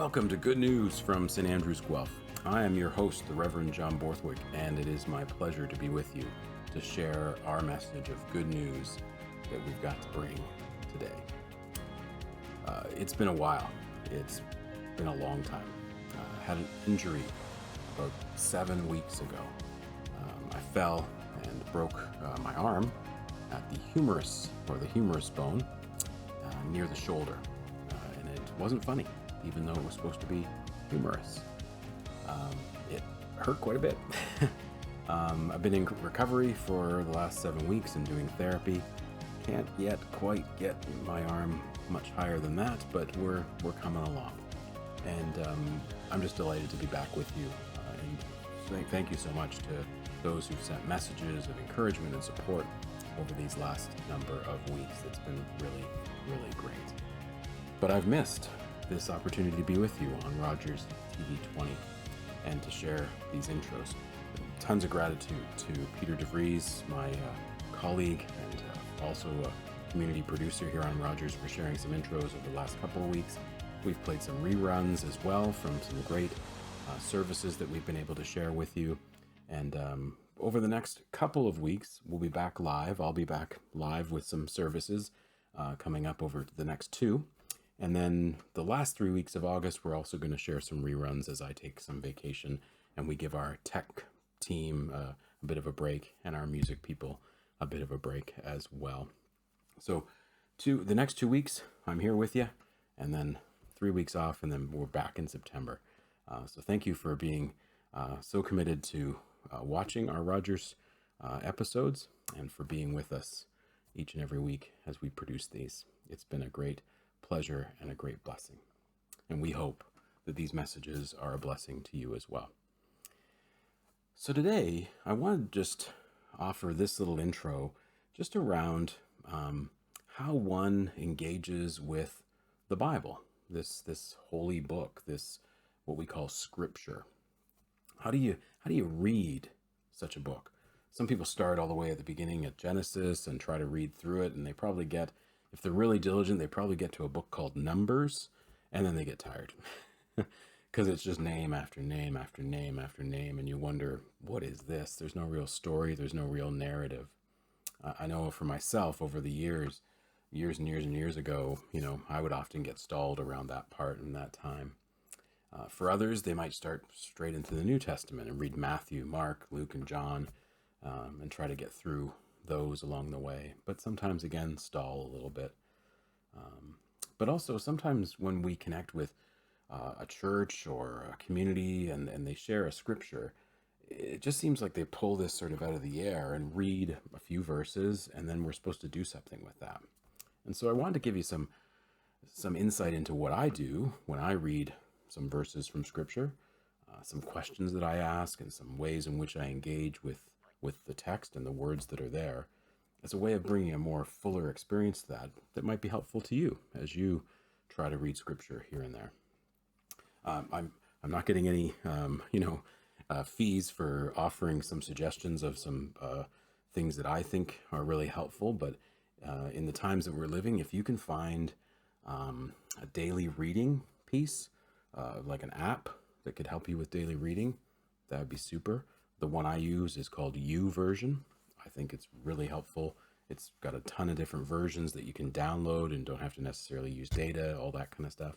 Welcome to Good News from St. Andrews, Guelph. I am your host, the Reverend John Borthwick, and it is my pleasure to be with you to share our message of good news that we've got to bring today. It's been a while. It's been a long time. I had an injury about 7 weeks ago. I fell and broke my arm at the humerus bone near the shoulder, and it wasn't funny, even though it was supposed to be humorous. It hurt quite a bit. I've been in recovery for the last 7 weeks and doing therapy. Can't yet quite get my arm much higher than that, but we're coming along. And I'm just delighted to be back with you. And thank you so much to those who've sent messages of encouragement and support over these last number of weeks. It's been really, really great. But I've missed this opportunity to be with you on Rogers TV 20 and to share these intros. Tons of gratitude to Peter DeVries, my colleague and also a community producer here on Rogers, for sharing some intros over the last couple of weeks. We've played some reruns as well from some great services that we've been able to share with you. And over the next couple of weeks, we'll be back live. I'll be back live with some services coming up over the next 2. And then the last 3 weeks of August, we're also going to share some reruns as I take some vacation and we give our tech team a bit of a break and our music people a bit of a break as well. So the next 2 weeks, I'm here with you, and then 3 weeks off, and then we're back in September. So thank you for being so committed to watching our Rogers episodes and for being with us each and every week as we produce these. It's been a great pleasure and a great blessing. And we hope that these messages are a blessing to you as well. So today, I want to just offer this little intro just around how one engages with the Bible, this holy book, this what we call Scripture. How do you read such a book? Some people start all the way at the beginning at Genesis and try to read through it, and they probably get, if they're really diligent, they probably get to a book called Numbers, and then they get tired because it's just name after name after name after name, and you wonder, what is this? There's no real story. There's no real narrative. I know for myself over the years and years ago, I would often get stalled around that part and that time. For others, they might start straight into the New Testament and read Matthew, Mark, Luke, and John, and try to get through those along the way. But sometimes, again, stall a little bit. But also, sometimes when we connect with a church or a community and they share a scripture, it just seems like they pull this sort of out of the air and read a few verses, and then we're supposed to do something with that. And so I wanted to give you some insight into what I do when I read some verses from Scripture, some questions that I ask, and some ways in which I engage with the text and the words that are there, as a way of bringing a more fuller experience to that might be helpful to you as you try to read Scripture here and there. I'm not getting any fees for offering some suggestions of some things that I think are really helpful, but in the times that we're living, if you can find a daily reading piece, like an app that could help you with daily reading, that would be super. The one I use is called YouVersion. I think it's really helpful. It's got a ton of different versions that you can download and don't have to necessarily use data, all that kind of stuff.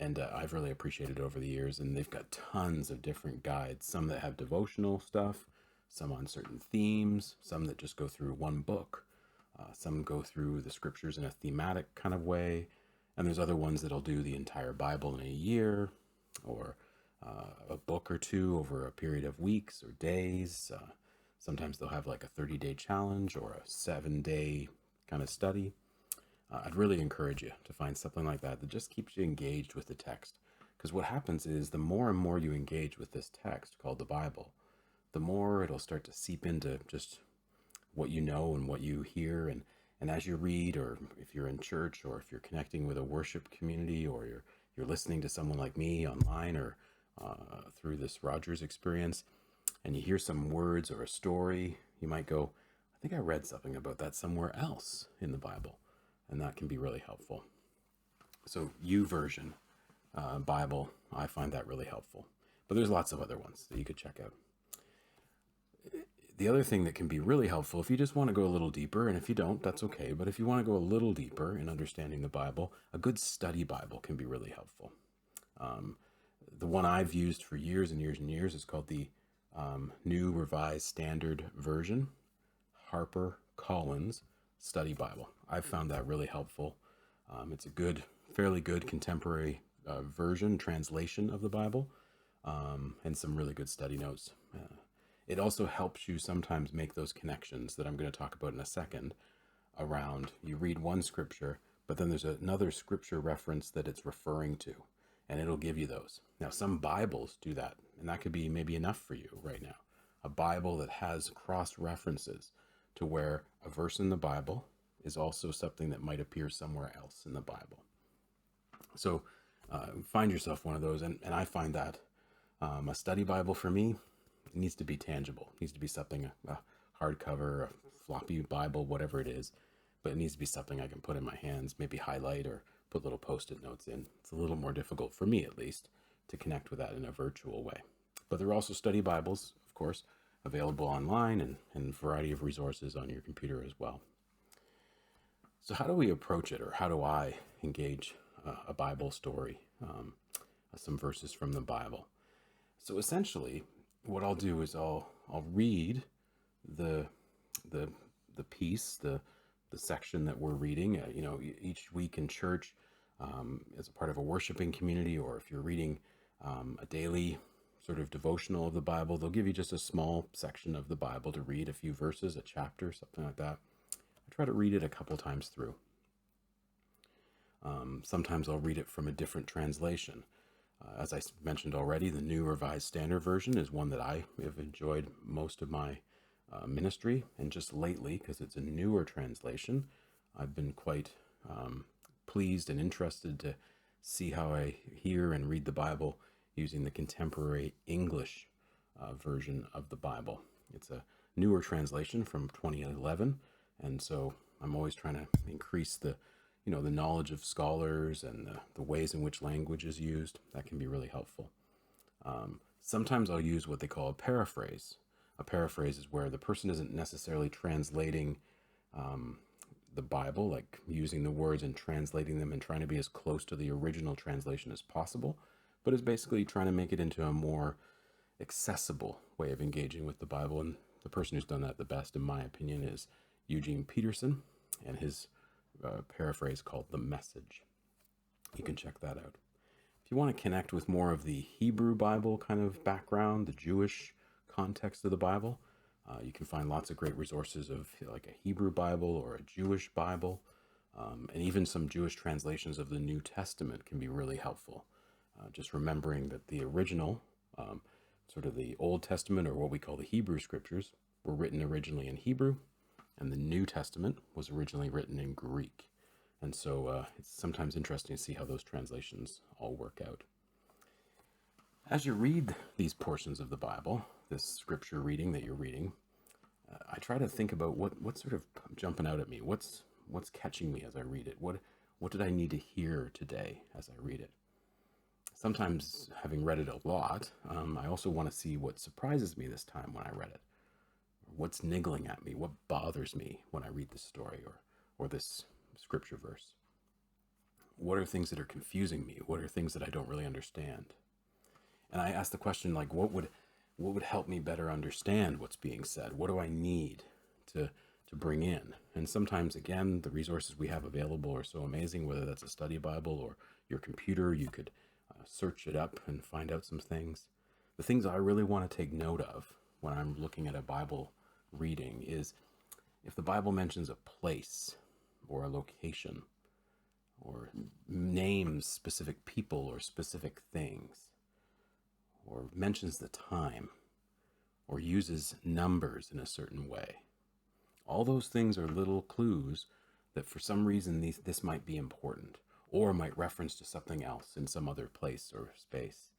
And I've really appreciated it over the years. And they've got tons of different guides, some that have devotional stuff, some on certain themes, some that just go through one book. Some go through the scriptures in a thematic kind of way. And there's other ones that'll do the entire Bible in a year, or a book or two over a period of weeks or days. Sometimes they'll have like a 30-day challenge or a 7-day kind of study. I'd really encourage you to find something like that just keeps you engaged with the text. Because what happens is the more and more you engage with this text called the Bible, the more it'll start to seep into just what you know and what you hear. And as you read, or if you're in church, or if you're connecting with a worship community, or you're listening to someone like me online or through this Rogers experience, and you hear some words or a story, you might go, I think I read something about that somewhere else in the Bible. And that can be really helpful. So YouVersion Bible, I find that really helpful. But there's lots of other ones that you could check out. The other thing that can be really helpful, if you just want to go a little deeper, and if you don't, that's okay, but if you want to go a little deeper in understanding the Bible, a good study Bible can be really helpful. The one I've used for years and years and years is called the New Revised Standard Version, Harper Collins Study Bible. I've found that really helpful. It's a good, fairly good contemporary version, translation of the Bible, and some really good study notes. It also helps you sometimes make those connections that I'm going to talk about in a second around you read one scripture, but then there's another scripture reference that it's referring to, and it'll give you those. Now, some Bibles do that, and that could be maybe enough for you right now. A Bible that has cross references to where a verse in the Bible is also something that might appear somewhere else in the Bible. So find yourself one of those, and I find that a study Bible for me, it needs to be tangible. It needs to be something, a hardcover, a floppy Bible, whatever it is, but it needs to be something I can put in my hands, maybe highlight or put little post-it notes in. It's a little more difficult for me, at least, to connect with that in a virtual way. But there are also study Bibles, of course, available online and a variety of resources on your computer as well. So how do we approach it, or how do I engage a Bible story, some verses from the Bible? So essentially, what I'll do is I'll read the piece, the section that we're reading. Each week in church, as a part of a worshiping community, or if you're reading a daily sort of devotional of the Bible, they'll give you just a small section of the Bible to read, a few verses, a chapter, something like that. I try to read it a couple times through. Sometimes I'll read it from a different translation. As I mentioned already, the New Revised Standard Version is one that I have enjoyed most of my ministry, and just lately, because it's a newer translation, I've been quite pleased and interested to see how I hear and read the Bible using the contemporary English version of the Bible. It's a newer translation from 2011, and so I'm always trying to increase the knowledge of scholars and the ways in which language is used. That can be really helpful. Sometimes I'll use what they call a paraphrase. A paraphrase is where the person isn't necessarily translating the Bible, like using the words and translating them and trying to be as close to the original translation as possible, but is basically trying to make it into a more accessible way of engaging with the Bible. And the person who's done that the best, in my opinion, is Eugene Peterson, and his paraphrase called The Message. You can check that out. If you want to connect with more of the Hebrew Bible kind of background, the Jewish context of the Bible, you can find lots of great resources of like a Hebrew Bible or a Jewish Bible, and even some Jewish translations of the New Testament can be really helpful. Just remembering that the original, sort of the Old Testament, or what we call the Hebrew Scriptures, were written originally in Hebrew, and the New Testament was originally written in Greek. And so it's sometimes interesting to see how those translations all work out. As you read these portions of the Bible, this scripture reading that you're reading, I try to think about what's sort of jumping out at me. What's catching me as I read it? What did I need to hear today as I read it? Sometimes, having read it a lot, I also want to see what surprises me this time when I read it. What's niggling at me? What bothers me when I read this story or this scripture verse? What are things that are confusing me? What are things that I don't really understand? And I ask the question, like, what would help me better understand what's being said? What do I need to bring in? And sometimes, again, the resources we have available are so amazing, whether that's a study Bible or your computer, you could search it up and find out some things. The things I really want to take note of when I'm looking at a Bible reading is if the Bible mentions a place or a location or names specific people or specific things, or mentions the time, or uses numbers in a certain way. All those things are little clues that for some reason this might be important, or might reference to something else in some other place or space.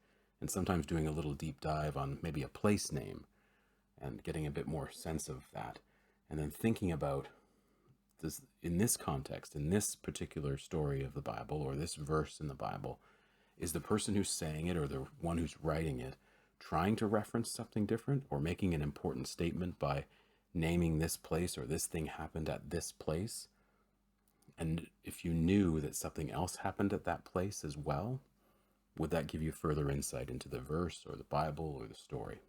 And sometimes doing a little deep dive on maybe a place name and getting a bit more sense of that. And then thinking about this, in this context, in this particular story of the Bible, or this verse in the Bible, Is the person who's saying it or the one who's writing it trying to reference something different or making an important statement by naming this place or this thing happened at this place? And if you knew that something else happened at that place as well, would that give you further insight into the verse or the Bible or the story?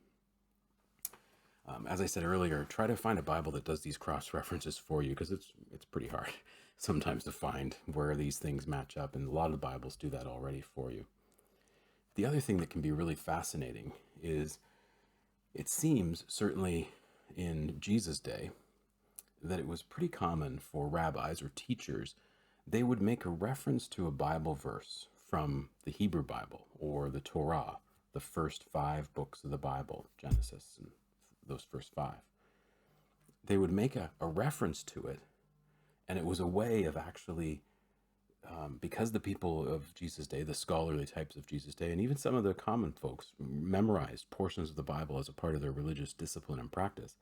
As I said earlier, try to find a Bible that does these cross references for you, because it's pretty hard sometimes to find where these things match up, and a lot of the Bibles do that already for you. The other thing that can be really fascinating is it seems, certainly in Jesus' day, that it was pretty common for rabbis or teachers, they would make a reference to a Bible verse from the Hebrew Bible or the Torah, the first 5 books of the Bible, Genesis and those first 5. They would make a reference to it, and it was a way of actually, because the people of Jesus' day, the scholarly types of Jesus' day, and even some of the common folks memorized portions of the Bible as a part of their religious discipline and practice,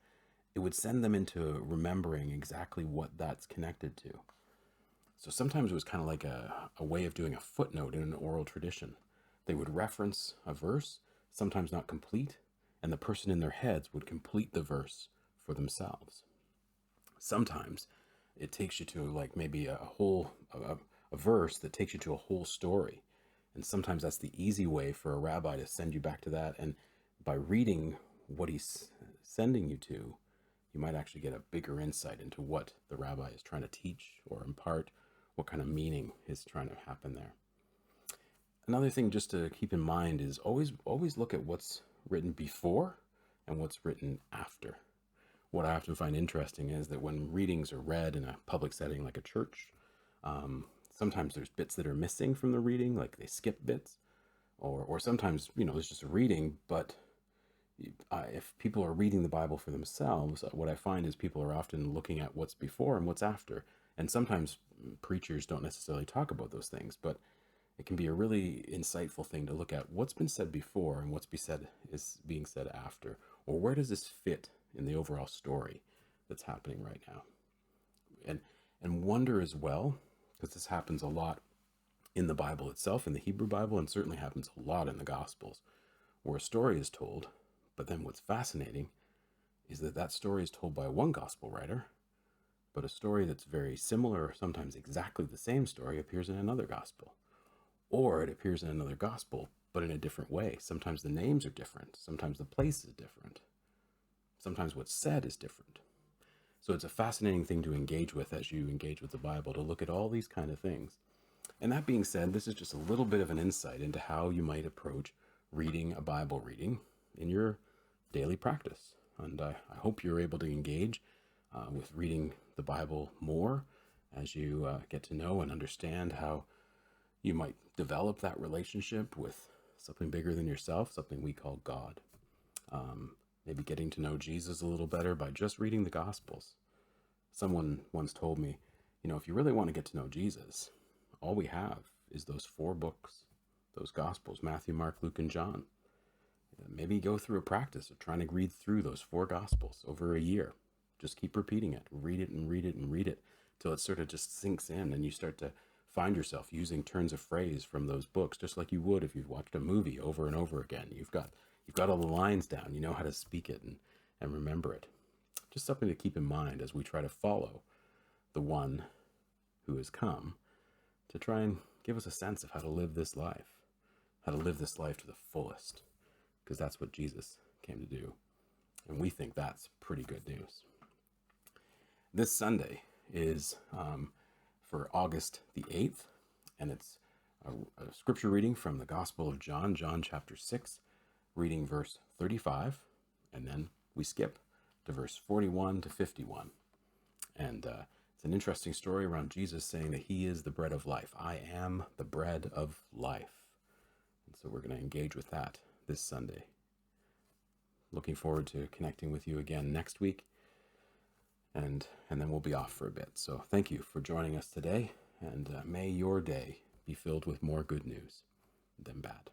it would send them into remembering exactly what that's connected to. So sometimes it was kind of like a way of doing a footnote in an oral tradition. They would reference a verse, sometimes not complete, and the person in their heads would complete the verse for themselves. Sometimes it takes you to like maybe a verse that takes you to a whole story. And sometimes that's the easy way for a rabbi to send you back to that. And by reading what he's sending you to, you might actually get a bigger insight into what the rabbi is trying to teach or impart, what kind of meaning is trying to happen there. Another thing just to keep in mind is always look at what's written before and what's written after. What I often find interesting is that when readings are read in a public setting like a church, sometimes there's bits that are missing from the reading, like they skip bits, or sometimes, there's just a reading, but if people are reading the Bible for themselves, what I find is people are often looking at what's before and what's after. And sometimes preachers don't necessarily talk about those things, but it can be a really insightful thing to look at what's been said before and what's being said after, or where does this fit in the overall story that's happening right now. And wonder as well, because this happens a lot in the Bible itself, in the Hebrew Bible, and certainly happens a lot in the Gospels, where a story is told, but then what's fascinating is that story is told by one gospel writer, but a story that's very similar, or sometimes exactly the same story, appears in another gospel. Or it appears in another gospel, but in a different way. Sometimes the names are different. Sometimes the place is different. Sometimes what's said is different. So it's a fascinating thing to engage with as you engage with the Bible, to look at all these kind of things. And that being said, this is just a little bit of an insight into how you might approach reading a Bible reading in your daily practice. And I hope you're able to engage with reading the Bible more as you get to know and understand how you might develop that relationship with something bigger than yourself, something we call God. Maybe getting to know Jesus a little better by just reading the Gospels. Someone once told me, if you really want to get to know Jesus, all we have is those 4 books, those Gospels, Matthew, Mark, Luke, and John. Maybe go through a practice of trying to read through those 4 Gospels over a year. Just keep repeating it, read it and read it and read it till it sort of just sinks in, and you start to find yourself using turns of phrase from those books, just like you would if you've watched a movie over and over again. You've got all the lines down, you know how to speak it and remember it. Just something to keep in mind as we try to follow the one who has come to try and give us a sense of how to live this life to the fullest, because that's what Jesus came to do. And we think that's pretty good news. This Sunday is for August the 8th, and it's a scripture reading from the Gospel of John chapter 6, reading verse 35, and then we skip to verse 41 to 51. And it's an interesting story around Jesus saying that he is the bread of life. I am the bread of life. And so we're going to engage with that this Sunday. Looking forward to connecting with you again next week. And then we'll be off for a bit. So thank you for joining us today, and may your day be filled with more good news than bad.